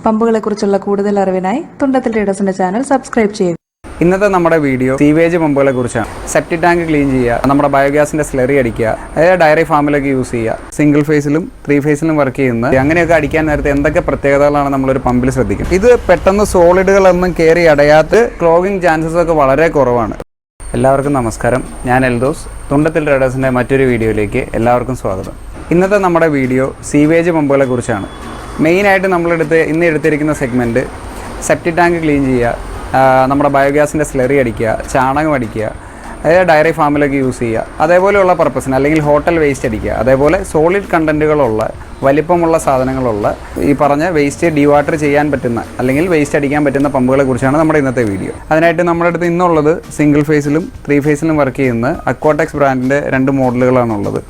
പമ്പുകളെക്കുറിച്ചുള്ള കൂടുതൽ അറിവിനായി Thundathil ട്രേഡേഴ്സിന്റെ channel subscribe ചെയ്യുക. ഇന്നത്തെ നമ്മുടെ വീഡിയോ സീവേജ് പമ്പുകളെ കുറിച്ചാണ്. സെപ്റ്റി ടാങ്ക് ക്ലീൻ ചെയ്യുക, നമ്മുടെ ബയോഗ്യാസിന്റെ സ്ലറി അടിക്കുക, അതായത് ഡയറി ഫാമിലൊക്കെ യൂസ് ചെയ്യുക, സിംഗിൾ ഫേസിലും 3 ഫേസിലും വർക്ക് ചെയ്യുന്നത് അങ്ങനെയൊക്കെ അടിക്കാൻ നേരത്തെ എന്തൊക്കെ പ്രത്യേകതകളാണ് നമ്മളൊരു പമ്പിൽ ശ്രദ്ധിക്കുന്നത്. ഇത് പെട്ടെന്ന് സോളിഡുകളൊന്നും കയറി അടയാത്ത ക്ലോഗിങ് ചാൻസസ് ഒക്കെ വളരെ കുറവാണ്. എല്ലാവർക്കും നമസ്കാരം, ഞാൻ എൽദോസ്. തുണ്ടത്തിൽ ട്രേഡേഴ്സിൻ്റെ മറ്റൊരു വീഡിയോയിലേക്ക് എല്ലാവർക്കും സ്വാഗതം. ഇന്നത്തെ നമ്മുടെ വീഡിയോ സീവേജ് പമ്പുകളെ കുറിച്ചാണ്. മെയിനായിട്ട് ഇന്ന് എടുത്തിരിക്കുന്ന സെഗ്മെൻറ്റ് സെപ്റ്റി ടാങ്ക് ക്ലീൻ ചെയ്യുക, നമ്മുടെ ബയോഗ്യാസിൻ്റെ സ്ലറി അടിക്കുക, ചാണകം അടിക്കുക, അതായത് ഡയറി ഫാമിലൊക്കെ യൂസ് ചെയ്യുക, അതേപോലെയുള്ള പർപ്പസിന്, അല്ലെങ്കിൽ ഹോട്ടൽ വേസ്റ്റ് അടിക്കുക, അതേപോലെ സോളിഡ് കണ്ടൻറ്റുകളുള്ള വലിപ്പമുള്ള സാധനങ്ങളുള്ള ഈ പറഞ്ഞ വേസ്റ്റ് ഡീവാട്ടർ ചെയ്യാൻ പറ്റുന്ന അല്ലെങ്കിൽ വേസ്റ്റ് അടിക്കാൻ പറ്റുന്ന പമ്പുകളെ കുറിച്ചാണ് നമ്മുടെ ഇന്നത്തെ വീഡിയോ. അതിനായിട്ട് നമ്മുടെ അടുത്ത് ഇന്നുള്ളത് സിംഗിൾ ഫേസിലും 3 ഫേസിലും വർക്ക് ചെയ്യുന്ന അക്വാടെക്സ് ബ്രാൻഡിൻ്റെ 2 മോഡലുകളാണുള്ളത്.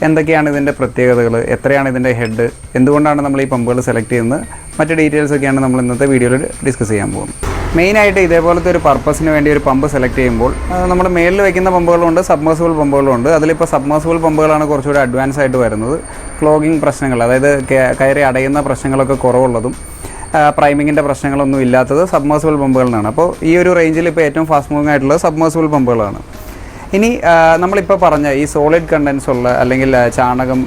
എന്തൊക്കെയാണ് ഇതിൻ്റെ പ്രത്യേകതകൾ, എത്രയാണ് ഇതിൻ്റെ ഹെഡ്, എന്തുകൊണ്ടാണ് നമ്മൾ ഈ പമ്പുകൾ സെലക്ട് ചെയ്യുന്നത്, മറ്റ് ഡീറ്റെയിൽസൊക്കെയാണ് നമ്മൾ ഇന്നത്തെ വീഡിയോയിൽ ഡിസ്കസ് ചെയ്യാൻ പോകുന്നത്. മെയിനായിട്ട് ഇതേപോലത്തെ ഒരു പർപ്പസിന് വേണ്ടി ഒരു പമ്പ് സെലക്ട് ചെയ്യുമ്പോൾ നമ്മുടെ മേളിൽ വയ്ക്കുന്ന പമ്പുകളുണ്ട്, സബ്മേഴ്സിബിൾ പമ്പുകളുണ്ട്. അതിലിപ്പോൾ സബ്മേഴ്സിബിൾ പമ്പുകളാണ് കുറച്ചുകൂടി അഡ്വാൻസ് ആയിട്ട് വരുന്നത്. ക്ലോഗിങ് പ്രശ്നങ്ങൾ, അതായത് കയറി അടയുന്ന പ്രശ്നങ്ങളൊക്കെ കുറവുള്ളതും പ്രൈമിങ്ങിൻ്റെ പ്രശ്നങ്ങളൊന്നും ഇല്ലാത്തത് സബ്മേഴ്സിബിൾ പമ്പുകളാണ്. അപ്പോൾ ഈ ഒരു റേഞ്ചിൽ ഇപ്പോൾ ഏറ്റവും ഫാസ്റ്റ് മൂവിങ് ആയിട്ടുള്ളത് സബ്മേഴ്സിബിൾ പമ്പുകളാണ്. ഇനി നമ്മളിപ്പോൾ പറഞ്ഞ ഈ സോളിഡ് കണ്ടൻസ് ഉള്ള അല്ലെങ്കിൽ ചാണകം,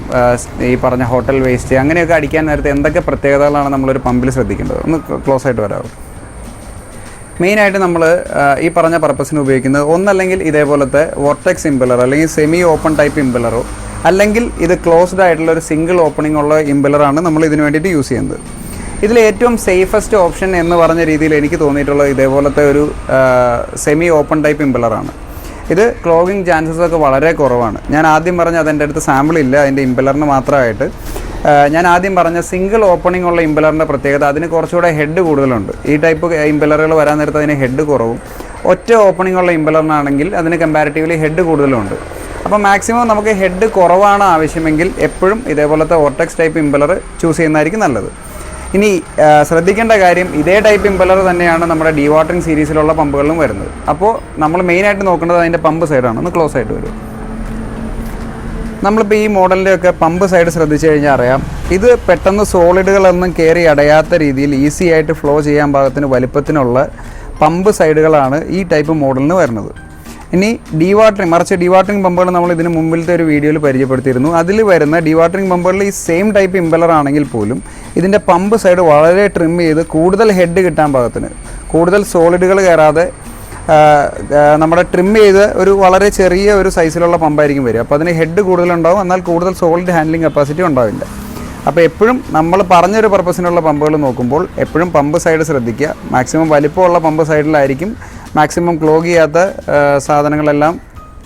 ഈ പറഞ്ഞ ഹോട്ടൽ വേസ്റ്റ് അങ്ങനെയൊക്കെ അടിക്കാൻ നേരത്തെ എന്തൊക്കെ പ്രത്യേകതകളാണ് നമ്മളൊരു പമ്പിൽ ശ്രദ്ധിക്കേണ്ടത്? ഒന്ന് ക്ലോസ് ആയിട്ട് വരാമോ? മെയിനായിട്ട് നമ്മൾ ഈ പറഞ്ഞ പർപ്പസിന് ഉപയോഗിക്കുന്നത് ഒന്നല്ലെങ്കിൽ ഇതേപോലത്തെ വോർട്ടെക്സ് ഇമ്പലർ അല്ലെങ്കിൽ സെമി ഓപ്പൺ ടൈപ്പ് ഇമ്പലറോ, അല്ലെങ്കിൽ ഇത് ക്ലോസ്ഡ് ആയിട്ടുള്ള ഒരു സിംഗിൾ ഓപ്പണിംഗ് ഉള്ള ഇമ്പലറാണ് നമ്മൾ ഇതിന് വേണ്ടിയിട്ട് യൂസ് ചെയ്യുന്നത്. ഇതിൽ ഏറ്റവും സേഫസ്റ്റ് ഓപ്ഷൻ എന്ന് പറഞ്ഞ രീതിയിൽ എനിക്ക് തോന്നിയിട്ടുള്ളത് ഇതേപോലത്തെ ഒരു സെമി ഓപ്പൺ ടൈപ്പ് ഇമ്പലറാണ്. ഇത് ക്ലോഗിങ് ചാൻസസ് ഒക്കെ വളരെ കുറവാണ്. ഞാൻ ആദ്യം പറഞ്ഞ അതെൻ്റെ അടുത്ത് സാമ്പിൾ ഇല്ല അതിൻ്റെ ഇമ്പലറിന് മാത്രമായിട്ട്. ഞാൻ ആദ്യം പറഞ്ഞ സിംഗിൾ ഓപ്പണിംഗ് ഉള്ള ഇമ്പലറിൻ്റെ പ്രത്യേകത അതിന് കുറച്ചുകൂടെ ഹെഡ് കൂടുതലുണ്ട്. ഈ ടൈപ്പ് ഇമ്പലറുകൾ വരാൻ നേരത്ത് അതിന് ഹെഡ് കുറവും, ഒറ്റ ഓപ്പണിംഗ് ഉള്ള ഇമ്പലറിനാണെങ്കിൽ അതിന് കമ്പാരിറ്റീവ്ലി ഹെഡ് കൂടുതലുണ്ട്. അപ്പോൾ മാക്സിമം നമുക്ക് ഹെഡ് കുറവാണ് ആവശ്യമെങ്കിൽ എപ്പോഴും ഇതേപോലത്തെ വോർട്ടെക്സ് ടൈപ്പ് ഇമ്പലർ ചൂസ് ചെയ്യുന്നതായിരിക്കും നല്ലത്. ഇനി ശ്രദ്ധിക്കേണ്ട കാര്യം, ഇതേ ടൈപ്പ് ഇമ്പലർ തന്നെയാണ് നമ്മുടെ ഡീവാട്ടറിങ് സീരീസിലുള്ള പമ്പുകളിലും വരുന്നത്. അപ്പോൾ നമ്മൾ മെയിനായിട്ട് നോക്കേണ്ടത് അതിൻ്റെ പമ്പ് സൈഡാണ്. ഒന്ന് ക്ലോസ് ആയിട്ട് വരും. നമ്മളിപ്പോൾ ഈ മോഡലിൻ്റെയൊക്കെ പമ്പ് സൈഡ് ശ്രദ്ധിച്ചു കഴിഞ്ഞാൽ അറിയാം, ഇത് പെട്ടെന്ന് സോളിഡുകളൊന്നും കയറി അടയാത്ത രീതിയിൽ ഈസി ആയിട്ട് ഫ്ലോ ചെയ്യാൻ പാകത്തിന് വലിപ്പത്തിനുള്ള പമ്പ് സൈഡുകളാണ് ഈ ടൈപ്പ് മോഡലിന് വരുന്നത്. ഇനി മറിച്ച് ഡീവാട്ടറിങ് പമ്പുകൾ നമ്മൾ ഇതിന് മുമ്പിലത്തെ ഒരു വീഡിയോയിൽ പരിചയപ്പെടുത്തിയിരുന്നു. അതിൽ വരുന്ന ഡീവാട്ടറിങ് പമ്പുകളിൽ ഈ സെയിം ടൈപ്പ് ഇമ്പലർ ആണെങ്കിൽ പോലും ഇതിൻ്റെ പമ്പ് സൈഡ് വളരെ ട്രിം ചെയ്ത് കൂടുതൽ ഹെഡ് കിട്ടാൻ പാകത്തിന്, കൂടുതൽ സോളിഡുകൾ കയറാതെ നമ്മുടെ ട്രിം ചെയ്ത് ഒരു വളരെ ചെറിയ ഒരു സൈസിലുള്ള പമ്പായിരിക്കും വരിക. അപ്പോൾ അതിന് ഹെഡ് കൂടുതലുണ്ടാവും, എന്നാൽ കൂടുതൽ സോളിഡ് ഹാൻഡ്ലിംഗ് കപ്പാസിറ്റി ഉണ്ടാവില്ല. അപ്പോൾ എപ്പോഴും നമ്മൾ പറഞ്ഞൊരു പർപ്പസിനുള്ള പമ്പുകൾ നോക്കുമ്പോൾ എപ്പോഴും പമ്പ് സൈഡ് ശ്രദ്ധിക്കുക. മാക്സിമം വലിപ്പമുള്ള പമ്പ് സൈഡിലായിരിക്കും മാക്സിമം ക്ലോഗ് ചെയ്യാത്ത സാധനങ്ങളെല്ലാം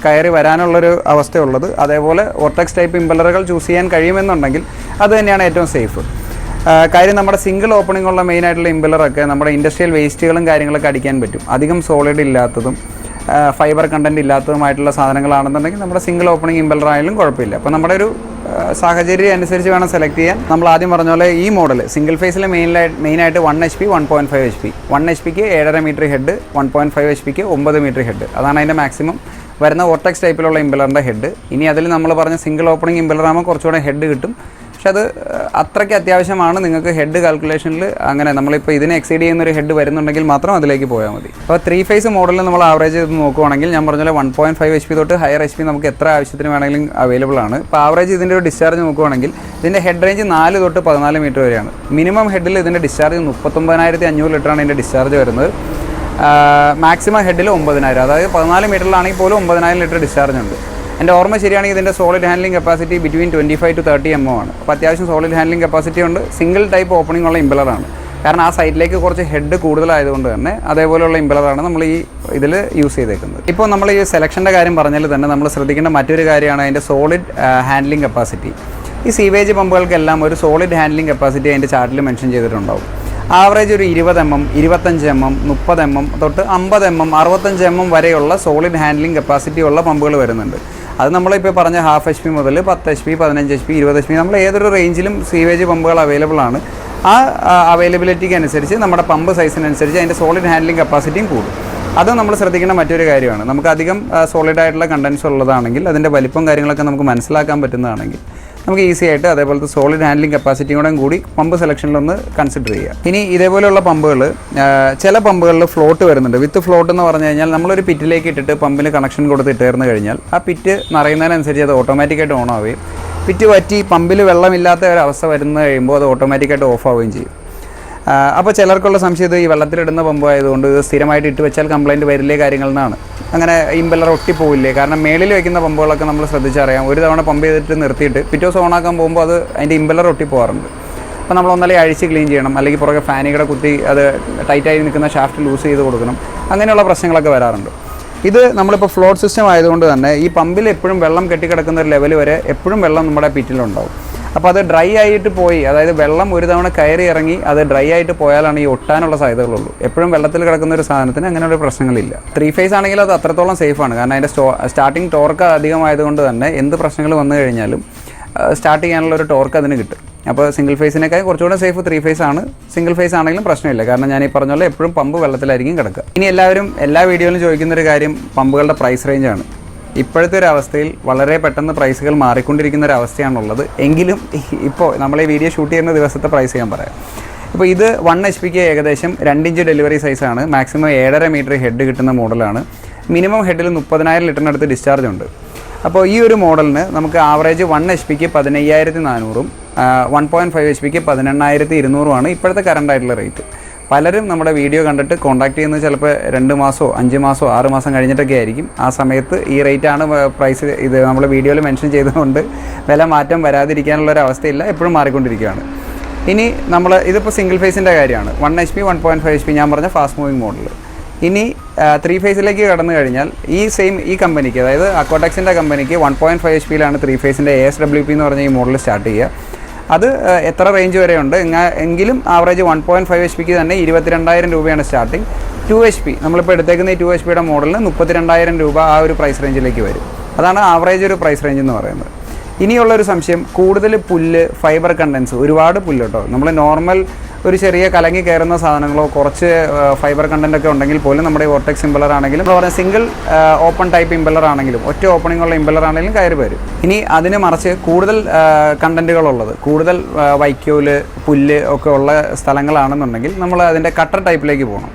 കയറി വരാനുള്ളൊരു അവസ്ഥയുള്ളത്. അതേപോലെ വോർട്ടെക്സ് ടൈപ്പ് ഇമ്പലറുകൾ ചൂസ് ചെയ്യാൻ കഴിയുമെന്നുണ്ടെങ്കിൽ അത് തന്നെയാണ് ഏറ്റവും സേഫ്. കാര്യം നമ്മുടെ സിംഗിൾ ഓപ്പണിംഗ് ഉള്ള മെയിനായിട്ടുള്ള ഇമ്പലറൊക്കെ നമ്മുടെ ഇൻഡസ്ട്രിയൽ വേസ്റ്റുകളും കാര്യങ്ങളൊക്കെ അടിക്കാൻ പറ്റും. അധികം സോളിഡ് ഇല്ലാത്തതും ഫൈബർ കണ്ടൻറ്റ് ഇല്ലാത്തതുമായിട്ടുള്ള സാധനങ്ങളാണെന്നുണ്ടെങ്കിൽ നമ്മുടെ സിംഗിൾ ഓപ്പണിംഗ് ഇമ്പലർ ആയാലും കുഴപ്പമില്ല. അപ്പോൾ നമ്മുടെ ഒരു സാഹചര്യം അനുസരിച്ച് വേണം സെലക്ട് ചെയ്യാൻ. നമ്മൾ ആദ്യം പറഞ്ഞ പോലെ ഈ മോഡൽ സിംഗിൾ ഫേസിൽ മെയിനായിട്ട് 1 HP 1.5 HP 1 HP 7.5 metre head, 1.5 HP 9 metre head. അതാണ് അതിൻ്റെ മാക്സിമം വരുന്ന വോർട്ടെക്സ് ടൈപ്പിലുള്ള ഇമ്പലറിൻ്റെ ഹെഡ്. ഇനി അതിൽ നമ്മൾ പറഞ്ഞ സിംഗിൾ ഓപ്പണിംഗ് ഇമ്പലറാകുമ്പോൾ കുറച്ചുകൂടെ ഹെഡ് കിട്ടും. പക്ഷെ അത് അത്രയ്ക്ക് അത്യാവശ്യമാണ്. നിങ്ങൾക്ക് ഹെഡ് കാൽക്കുലേഷനിൽ അങ്ങനെ നമ്മളിപ്പോൾ ഇതിനെ എക്സീഡ് ചെയ്യുന്നൊരു ഹെഡ് വരുന്നുണ്ടെങ്കിൽ മാത്രം അതിലേക്ക് പോയാൽ മതി. അപ്പോൾ 3 ഫേസ് മോഡലിൽ നമ്മൾ ആവറേജ് ചെയ്ത് നോക്കുവാണെങ്കിൽ ഞാൻ പറഞ്ഞ പോലെ 1.5 HP തൊട്ട് ഹയർ HP നമുക്ക് എത്ര ആവശ്യത്തിന് വേണമെങ്കിലും അവൈലബിൾ ആണ്. ഇപ്പോൾ ആവറേജ് ഇതിൻ്റെ ഒരു ഡിസ്ചാർജ് നോക്കുവാണെങ്കിൽ ഇതിൻ്റെ ഹെഡ് റേഞ്ച് 4 തൊട്ട് 14 മീറ്റർ വരെയാണ്. മിനിമം ഹെഡിൽ ഇതിൻ്റെ ഡിസ്ചാർജ് 39,500 ലിറ്ററാണ് ഇതിൻ്റെ ഡിസ്ചാർജ് വരുന്നത്. മാക്സിമം ഹെഡിൽ 9,000, അതായത് 14 മീറ്ററിലാണെങ്കിൽ പോലും 9,000 ലിറ്റർ ഡിസ്ചാർജ് ഉണ്ട്. എൻ്റെ ഓർമ്മ ശരിയാണെങ്കിൽ ഇതിൻ്റെ solid handling capacity between 25 to 30 mm ആണ്. അപ്പോൾ അത്യാവശ്യം സോളിഡ് ഹാൻഡ്ലിംഗ് കപ്പാസിറ്റി ഉണ്ട്. സിംഗിൾ ടൈപ്പ് ഓപ്പണിംഗ് ഉള്ള ഇമ്പലറാണ്. കാരണം ആ സൈഡിലേക്ക് കുറച്ച് ഹെഡ് കൂടുതലായതുകൊണ്ട് തന്നെ അതേപോലെയുള്ള ഇമ്പലറാണ് നമ്മൾ ഈ ഇതിൽ യൂസ് ചെയ്തേക്കുന്നത്. ഇപ്പോൾ നമ്മൾ ഈ സെലക്ഷൻ്റെ കാര്യം പറഞ്ഞാൽ തന്നെ നമ്മൾ ശ്രദ്ധിക്കേണ്ട മറ്റൊരു കാര്യമാണ് അതിൻ്റെ സോളിഡ് ഹാൻഡ്ലിംഗ് കപ്പാസിറ്റി. ഈ സീവേജ് പമ്പുകൾക്കെല്ലാം ഒരു സോളിഡ് ഹാൻഡ്ലിംഗ് കപ്പാസിറ്റി അതിൻ്റെ ചാർട്ടിൽ മെൻഷൻ ചെയ്തിട്ടുണ്ടാവും. ആവറേജ് ഒരു 20 mm 25 mm 30 mm തൊട്ട് 50 mm 65 mm വരെയുള്ള സോളിഡ് ഹാൻഡ്ലിംഗ് കപ്പാസിറ്റി ഉള്ള പമ്പുകൾ വരുന്നുണ്ട്. അത് നമ്മളിപ്പോൾ പറഞ്ഞ 1/2 HP മുതൽ 10 HP 15 HP 20 HP നമ്മൾ ഏതൊരു റേഞ്ചിലും സീവേജ് പമ്പുകൾ അവൈലബിൾ ആണ്. ആ അവൈലബിലിറ്റിക്ക് അനുസരിച്ച് നമ്മുടെ പമ്പ് സൈസിനനുസരിച്ച് അതിൻ്റെ സോളിഡ് ഹാൻഡ്ലിംഗ് കപ്പാസിറ്റിയും കൂടും. അത് നമ്മൾ ശ്രദ്ധിക്കേണ്ട മറ്റൊരു കാര്യമാണ്. നമുക്ക് അധികം സോളിഡായിട്ടുള്ള കണ്ടൻസ് ഉള്ളതാണെങ്കിൽ അതിൻ്റെ വലിപ്പം കാര്യങ്ങളൊക്കെ നമുക്ക് മനസ്സിലാക്കാൻ പറ്റുന്നതാണെങ്കിൽ നമുക്ക് ഈസി ആയിട്ട് അതേപോലത്തെ സോളിഡ് ഹാൻഡ്ലിംഗ് കപ്പാസിറ്റിയോടും കൂടി പമ്പ് സെലക്ഷനിലൊന്ന് കൺസിഡർ ചെയ്യുക. ഇനി ഇതേപോലെയുള്ള പമ്പുകൾ ചില പമ്പുകളിൽ ഫ്ലോട്ട് വരുന്നുണ്ട്. വിത്ത് ഫ്ലോട്ട് എന്ന് പറഞ്ഞു കഴിഞ്ഞാൽ നമ്മളൊരു പിറ്റിലേക്ക് ഇട്ടിട്ട് പമ്പിന് കണക്ഷൻ കൊടുത്ത് ഇട്ടേർന്ന് കഴിഞ്ഞാൽ ആ പിറ്റ് നിറയുന്നതിനനുസരിച്ച് അത് ഓട്ടോമാറ്റിക്കായിട്ട് ഓൺ ആവുകയും പിറ്റ് പറ്റി പമ്പിൽ വെള്ളമില്ലാത്ത ഒരു അവസ്ഥ വരുന്ന കഴിയുമ്പോൾ അത് ഓട്ടോമാറ്റിക്കായിട്ട് ഓഫ് ആവുകയും ചെയ്യും. അപ്പോൾ ചിലർക്കുള്ള സംശയം ഇത് ഈ വെള്ളത്തിലിടുന്ന പമ്പ് ആയതുകൊണ്ട് ഇത് സ്ഥിരമായിട്ട് ഇട്ട് വെച്ചാൽ കംപ്ലയിൻറ്റ് വരില്ലേ കാര്യങ്ങളിൽ നിന്നാണ്. അങ്ങനെ ഇമ്പല്ലർ ഒട്ടിപ്പോവില്ലേ? കാരണം മേളിൽ വയ്ക്കുന്ന പമ്പുകളൊക്കെ നമ്മൾ ശ്രദ്ധിച്ചറിയാം, ഒരു തവണ പമ്പ് ചെയ്തിട്ട് നിർത്തിയിട്ട് പിറ്റേ ദിവസം ഓണാക്കാൻ പോകുമ്പോൾ അത് അതിൻ്റെ ഇമ്പല്ലർ ഒട്ടിപ്പോകാറുണ്ട്. അപ്പോൾ നമ്മൾ ഒന്നല്ലേ അഴിച്ച് ക്ലീൻ ചെയ്യണം, അല്ലെങ്കിൽ പുറകെ ഫാനിയുടെ കുത്തി അത് ടൈറ്റായി നിൽക്കുന്ന ഷാഫ്റ്റ് ലൂസ് ചെയ്ത് കൊടുക്കണം. അങ്ങനെയുള്ള പ്രശ്നങ്ങളൊക്കെ വരാറുണ്ട്. ഇത് നമ്മളിപ്പോൾ ഫ്ലോട്ട് സിസ്റ്റം ആയതുകൊണ്ട് തന്നെ ഈ പമ്പിൽ എപ്പോഴും വെള്ളം കെട്ടിക്കിടക്കുന്ന ഒരു ലെവൽ വരെ എപ്പോഴും വെള്ളം നമ്മുടെ പിറ്റിലുണ്ടാവും. അപ്പോൾ അത് ഡ്രൈ ആയിട്ട് പോയി, അതായത് വെള്ളം ഒരു തവണ കയറി ഇറങ്ങി അത് ഡ്രൈ ആയിട്ട് പോയാലാണ് ഈ ഒട്ടാനുള്ള സാധ്യതകളുള്ളൂ. എപ്പോഴും വെള്ളത്തിൽ കിടക്കുന്ന ഒരു സാധനത്തിന് അങ്ങനെയുള്ള പ്രശ്നങ്ങളില്ല. 3 ഫേസ് ആണെങ്കിൽ അത് അത്രത്തോളം സേഫാണ്. കാരണം അതിൻ്റെ സ്റ്റാർട്ടിങ് ടോർക്ക് അധികമായതുകൊണ്ട് തന്നെ എന്ത് പ്രശ്നങ്ങൾ വന്നു കഴിഞ്ഞാലും സ്റ്റാർട്ട് ചെയ്യാനുള്ള ഒരു ടോർക്ക് അതിന് കിട്ടും. അപ്പോൾ സിംഗിൾ ഫേസിനേക്കാൾ കുറച്ചുകൂടെ സേഫ് 3 ഫേസ് ആണ്. സിംഗിൾ ഫേസ് ആണെങ്കിലും പ്രശ്നമില്ല, കാരണം ഞാൻ ഈ പറഞ്ഞ പോലെ എപ്പോഴും പമ്പ് വെള്ളത്തിലായിരിക്കും കിടക്കുക. ഇനി എല്ലാവരും എല്ലാ വീഡിയോയിലും ചോദിക്കുന്നൊരു കാര്യം പമ്പുകളുടെ പ്രൈസ് റേഞ്ചാണ്. ഇപ്പോഴത്തെ ഒരു അവസ്ഥയിൽ വളരെ പെട്ടെന്ന് പ്രൈസുകൾ മാറിക്കൊണ്ടിരിക്കുന്ന ഒരു അവസ്ഥയാണുള്ളത്. എങ്കിലും ഇപ്പോൾ നമ്മൾ ഈ വീഡിയോ ഷൂട്ട് ചെയ്യുന്ന ദിവസത്തെ പ്രൈസ് ഞാൻ പറയാം. ഇപ്പോൾ ഇത് 1 HP ഏകദേശം 2 ഇഞ്ച് ഡെലിവറി സൈസാണ്. മാക്സിമം 7.5 മീറ്റർ ഹെഡ് കിട്ടുന്ന മോഡലാണ്. മിനിമം ഹെഡിൽ 30,000 ലിറ്ററിനടുത്ത് ഡിസ്ചാർജ് ഉണ്ട്. അപ്പോൾ ഈ ഒരു മോഡലിന് നമുക്ക് ആവറേജ് 1 HP 15,400 1.5 HP 18,200 ഇപ്പോഴത്തെ കറണ്ട് ആയിട്ടുള്ള റേറ്റ്. പലരും നമ്മുടെ വീഡിയോ കണ്ടിട്ട് കോൺടാക്ട് ചെയ്യുന്നത് ചിലപ്പോൾ 2 മാസമോ 5 മാസമോ 6 മാസം കഴിഞ്ഞിട്ടൊക്കെ ആയിരിക്കും. ആ സമയത്ത് ഈ റേറ്റാണ് പ്രൈസ്. ഇത് നമ്മൾ വീഡിയോയിൽ മെൻഷൻ ചെയ്തുകൊണ്ട് വില മാറ്റം വരാതിരിക്കാനുള്ളൊരു അവസ്ഥയില്ല, എപ്പോഴും മാറിക്കൊണ്ടിരിക്കുകയാണ്. ഇനി നമ്മൾ ഇതിപ്പോൾ സിംഗിൾ ഫേസിൻ്റെ കാര്യമാണ്. 1 HP 1.5 HP ഞാൻ പറഞ്ഞ ഫാസ്റ്റ് മൂവിങ് മോഡൽ. ഇനി 3 ഫേസിലേക്ക് കടന്നു കഴിഞ്ഞാൽ ഈ കമ്പനിക്ക്, അതായത് അക്വാടെക്സിൻ്റെ കമ്പനിക്ക് 1.5 HP 3 ഫേസിൻ്റെ ASWP എന്ന് പറഞ്ഞ ഈ മോഡൽ സ്റ്റാർട്ട് ചെയ്യുക. അത് എത്ര റേഞ്ച് വരെയുണ്ട് എങ്കിലും ആവറേജ് 1.5 HP തന്നെ 22,000 രൂപയാണ് സ്റ്റാർട്ടിങ്. 2 HP നമ്മളിപ്പോൾ എടുത്തേക്കുന്ന ഈ 2 HP മോഡലിന് 32,000 രൂപ ആ ഒരു പ്രൈസ് റേഞ്ചിലേക്ക് വരും. അതാണ് ആവറേജ് ഒരു പ്രൈസ് റേഞ്ച് എന്ന് പറയുന്നത്. ഇനിയുള്ളൊരു സംശയം, കൂടുതൽ പുല്ല്, ഫൈബർ കണ്ടൻസ്, ഒരുപാട് പുല്ല് കേട്ടോ. നമ്മൾ നോർമൽ ഒരു ചെറിയ കലങ്ങി കയറുന്ന സാധനങ്ങളോ കുറച്ച് ഫൈബർ കണ്ടൻ്റൊക്കെ ഉണ്ടെങ്കിൽ പോലും നമ്മുടെ ഈ വോർട്ടെക്സ് ഇമ്പലർ ആണെങ്കിലും നമ്മൾ പറഞ്ഞ സിംഗിൾ ഓപ്പൺ ടൈപ്പ് ഇമ്പലർ ആണെങ്കിലും ഒറ്റ ഓപ്പണിംഗ് ഉള്ള ഇമ്പലർ ആണെങ്കിലും കയറി വരും. ഇനി അതിന് മറിച്ച് കൂടുതൽ കണ്ടൻറ്റുകളുള്ളത്, കൂടുതൽ വൈക്കോല്, പുല്ല് ഒക്കെ ഉള്ള സ്ഥലങ്ങളാണെന്നുണ്ടെങ്കിൽ നമ്മൾ അതിൻ്റെ കട്ടർ ടൈപ്പിലേക്ക് പോകണം.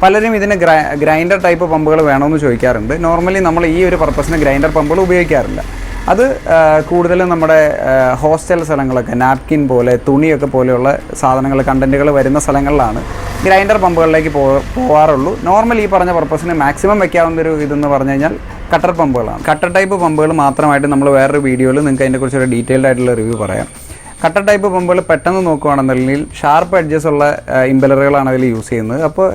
പലരും ഇതിന് ഗ്രൈൻഡർ ടൈപ്പ് പമ്പുകൾ വേണമെന്ന് ചോദിക്കാറുണ്ട്. നോർമലി നമ്മൾ ഈ ഒരു പർപ്പസിന് ഗ്രൈൻഡർ പമ്പുകൾ ഉപയോഗിക്കാറില്ല. അത് കൂടുതലും നമ്മുടെ ഹോസ്റ്റൽ സ്ഥലങ്ങളൊക്കെ, നാപ്കിൻ പോലെ തുണിയൊക്കെ പോലെയുള്ള സാധനങ്ങൾ കണ്ടൻറ്റുകൾ വരുന്ന സ്ഥലങ്ങളിലാണ് ഗ്രൈൻഡർ പമ്പുകളിലേക്ക് പോകാറുള്ളൂ. നോർമൽ ഈ പറഞ്ഞ പർപ്പസിന് മാക്സിമം വയ്ക്കാവുന്നൊരു ഇതെന്ന് പറഞ്ഞു കഴിഞ്ഞാൽ കട്ടർ പമ്പുകളാണ്. കട്ടർ ടൈപ്പ് പമ്പുകൾ മാത്രമായിട്ട് നമ്മൾ വേറൊരു വീഡിയോയിൽ നിങ്ങൾക്ക് അതിനെക്കുറിച്ചൊരു ഡീറ്റെയിൽഡ് ആയിട്ടുള്ള റിവ്യൂ പറയാം. കട്ടർ ടൈപ്പ് പമ്പുകൾ പെട്ടെന്ന് നോക്കുകയാണെന്നുണ്ടെങ്കിൽ ഷാർപ്പ് എഡ്ജസ് ഉള്ള ഇമ്പലറുകളാണ് അതിൽ യൂസ് ചെയ്യുന്നത്. അപ്പോൾ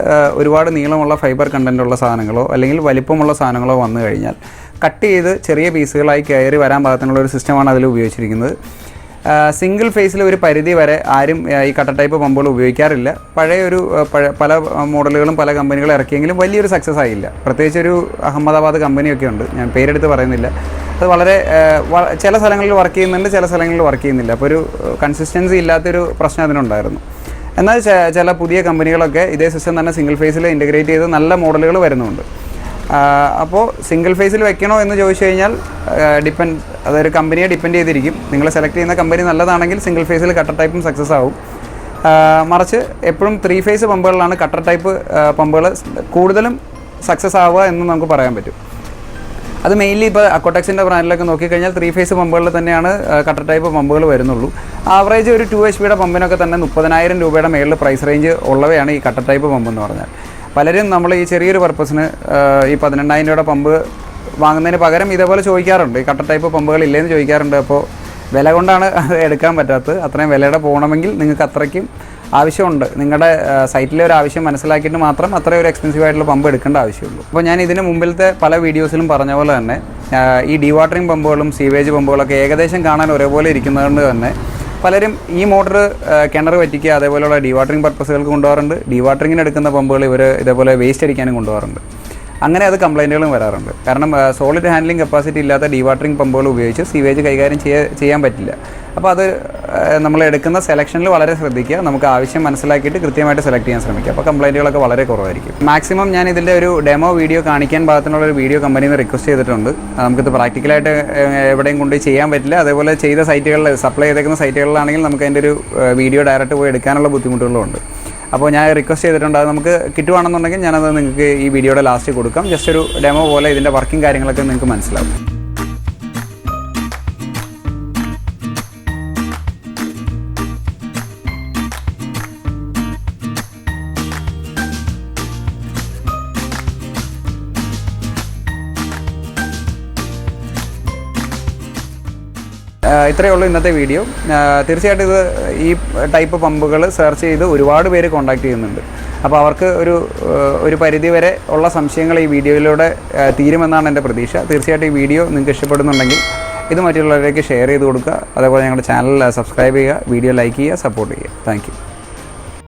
ഒരുപാട് നീളമുള്ള ഫൈബർ കണ്ടൻറ്റുള്ള സാധനങ്ങളോ അല്ലെങ്കിൽ വലിപ്പമുള്ള സാധനങ്ങളോ വന്നു കഴിഞ്ഞാൽ കട്ട് ചെയ്ത് ചെറിയ പീസുകളായി കയറി വരാൻ പാകത്തിനുള്ള ഒരു സിസ്റ്റമാണ് അതിൽ ഉപയോഗിച്ചിരിക്കുന്നത്. സിംഗിൾ ഫേസിൽ ഒരു പരിധി വരെ ആരും ഈ കട്ടർ ടൈപ്പ് പമ്പുകൾ ഉപയോഗിക്കാറില്ല. പല മോഡലുകളും പല കമ്പനികളും ഇറക്കിയെങ്കിലും വലിയൊരു സക്സസ് ആയില്ല. പ്രത്യേകിച്ച് ഒരു അഹമ്മദാബാദ് കമ്പനിയൊക്കെ ഉണ്ട്, ഞാൻ പേരെടുത്ത് പറയുന്നില്ല. അത് വളരെ ചില സ്ഥലങ്ങളിൽ വർക്ക് ചെയ്യുന്നുണ്ട്, ചില സ്ഥലങ്ങളിൽ വർക്ക് ചെയ്യുന്നില്ല. അപ്പോൾ ഒരു കൺസിസ്റ്റൻസി ഇല്ലാത്തൊരു പ്രശ്നം അതിനുണ്ടായിരുന്നു. എന്നാൽ ചില പുതിയ കമ്പനികളൊക്കെ ഇതേ സിസ്റ്റം തന്നെ സിംഗിൾ ഫേസിൽ ഇൻ്റഗ്രേറ്റ് ചെയ്ത് നല്ല മോഡലുകൾ വരുന്നുണ്ട്. അപ്പോൾ സിംഗിൾ ഫേസിൽ വെക്കണോ എന്ന് ചോദിച്ചു കഴിഞ്ഞാൽ അതൊരു കമ്പനിയെ ഡിപ്പെൻഡ് ചെയ്തിരിക്കും. നിങ്ങൾ സെലക്ട് ചെയ്യുന്ന കമ്പനി നല്ലതാണെങ്കിൽ സിംഗിൾ ഫേസിൽ കട്ടർ ടൈപ്പും സക്സസ് ആവും. മറിച്ച് എപ്പോഴും 3 ഫേസ് പമ്പുകളിലാണ് കട്ടർ ടൈപ്പ് പമ്പുകൾ കൂടുതലും സക്സസ് ആവുക എന്ന് നമുക്ക് പറയാൻ പറ്റും. അത് മെയിൻലി ഇപ്പോൾ അക്വാടെക്സിൻ്റെ ബ്രാൻഡിലൊക്കെ നോക്കിക്കഴിഞ്ഞാൽ 3 ഫേസ് പമ്പുകളിൽ തന്നെയാണ് കട്ടർ ടൈപ്പ് പമ്പുകൾ വരുന്നുള്ളൂ. ആവറേജ് ഒരു 2 HP പമ്പിനൊക്കെ തന്നെ 30,000 രൂപയുടെ മേളിൽ പ്രൈസ് റേഞ്ച് ഉള്ളവയാണ് ഈ കട്ടർ ടൈപ്പ് പമ്പ് എന്ന് പറഞ്ഞാൽ. പലരും നമ്മൾ ഈ ചെറിയൊരു പർപ്പസിന് ഈ 12,000 രൂപയുടെ പമ്പ് വാങ്ങുന്നതിന് പകരം ഇതേപോലെ ചോദിക്കാറുണ്ട്, ഈ കട്ടർ ടൈപ്പ് പമ്പുകൾ ഇല്ലേന്ന് ചോദിക്കാറുണ്ട്. അപ്പോൾ വില കൊണ്ടാണ് അത് എടുക്കാൻ പറ്റാത്തത്. അത്രയും വിലയുടെ പോകണമെങ്കിൽ നിങ്ങൾക്ക് അത്രയ്ക്കും ആവശ്യമുണ്ട്. നിങ്ങളുടെ സൈറ്റിലെ ഒരു ആവശ്യം മനസ്സിലാക്കിയിട്ട് മാത്രം അത്രയും ഒരു എക്സ്പെൻസീവ് ആയിട്ടുള്ള പമ്പ് എടുക്കേണ്ട ആവശ്യമുള്ളൂ. അപ്പോൾ ഞാൻ ഇതിന് മുമ്പിലത്തെ പല വീഡിയോസിലും പറഞ്ഞ പോലെ തന്നെ ഈ ഡീവാട്ടറിങ് പമ്പുകളും സീവേജ് പമ്പുകളൊക്കെ ഏകദേശം കാണാൻ ഒരേപോലെ ഇരിക്കുന്നതുകൊണ്ട് തന്നെ പലരും ഈ മോട്ടർ കിണർ വറ്റിക്കുക അതേപോലെയുള്ള ഡീവാട്ടറിങ് പർപ്പസുകൾക്ക് കൊണ്ടുപോകാറുണ്ട്. ഡീവാട്ടറിങ്ങിന് എടുക്കുന്ന പമ്പുകൾ ഇവർ ഇതേപോലെ വേസ്റ്റ് അടിക്കാനും കൊണ്ടുപോകാറുണ്ട്. അങ്ങനെ അത് കംപ്ലൈൻറ്റുകളും വരാറുണ്ട്. കാരണം സോളിഡ് ഹാൻഡ്ലിംഗ് കപ്പാസിറ്റി ഇല്ലാത്ത ഡീവാട്ടറിംഗ് പമ്പുകൾ ഉപയോഗിച്ച് സീവേജ് കൈകാര്യം ചെയ്യാൻ പറ്റില്ല. അപ്പോൾ അത് നമ്മൾ എടുക്കുന്ന സെലക്ഷനിൽ വളരെ ശ്രദ്ധിക്കുക. നമുക്ക് ആവശ്യം മനസ്സിലാക്കിയിട്ട് കൃത്യമായിട്ട് സെലക്ട് ചെയ്യാൻ ശ്രമിക്കുക. അപ്പോൾ കംപ്ലൈൻറ്റുകളൊക്കെ വളരെ കുറവായിരിക്കും. മാക്സിമം ഞാൻ ഇതിൻ്റെ ഒരു ഡെമോ വീഡിയോ കാണിക്കാൻ പാകത്തിനുള്ള ഒരു വീഡിയോ കമ്പനിയിൽ നിന്ന് റിക്വസ്റ്റ് ചെയ്തിട്ടുണ്ട്. നമുക്കിത് പ്രാക്ടിക്കലായിട്ട് എവിടെയും കൊണ്ട് ചെയ്യാൻ പറ്റില്ല. അതേപോലെ ചെയ്ത സൈറ്റുകളിൽ സപ്ലൈ ചെയ്തേക്കുന്ന സൈറ്റുകളിലാണെങ്കിൽ നമുക്ക് അതിൻ്റെ ഒരു വീഡിയോ ഡയറക്റ്റ് പോയി എടുക്കാനുള്ള ബുദ്ധിമുട്ടുകളുണ്ട്. അപ്പോൾ ഞാൻ റിക്വസ്റ്റ് ചെയ്തിട്ടുണ്ട്. അത് നമുക്ക് കിട്ടുവാണെന്നുണ്ടെങ്കിൽ ഞാനത് നിങ്ങൾക്ക് ഈ വീഡിയോയുടെ ലാസ്റ്റ് കൊടുക്കാം. ജസ്റ്റ് ഒരു ഡെമോ പോലെ ഇതിൻ്റെ വർക്കിംഗ് കാര്യങ്ങളൊക്കെ നിങ്ങൾക്ക് മനസ്സിലാവും. ഇത്രയേ ഉള്ളൂ ഇന്നത്തെ വീഡിയോ. തീർച്ചയായിട്ടും ഇത് ഈ ടൈപ്പ് പമ്പുകൾ സെർച്ച് ചെയ്ത് ഒരുപാട് പേര് കോൺടാക്ട് ചെയ്യുന്നുണ്ട്. അപ്പോൾ അവർക്ക് ഒരു പരിധി വരെ ഉള്ള സംശയങ്ങൾ ഈ വീഡിയോയിലൂടെ തീരുമെന്നാണ് എൻ്റെ പ്രതീക്ഷ. തീർച്ചയായിട്ടും ഈ വീഡിയോ നിങ്ങൾക്ക് ഇഷ്ടപ്പെടുന്നുണ്ടെങ്കിൽ ഇത് മറ്റുള്ളവരിലേക്ക് ഷെയർ ചെയ്ത് കൊടുക്കുക. അതേപോലെ ഞങ്ങളുടെ ചാനൽ സബ്സ്ക്രൈബ് ചെയ്യുക, വീഡിയോ ലൈക്ക് ചെയ്യുക, സപ്പോർട്ട് ചെയ്യുക. Thank you.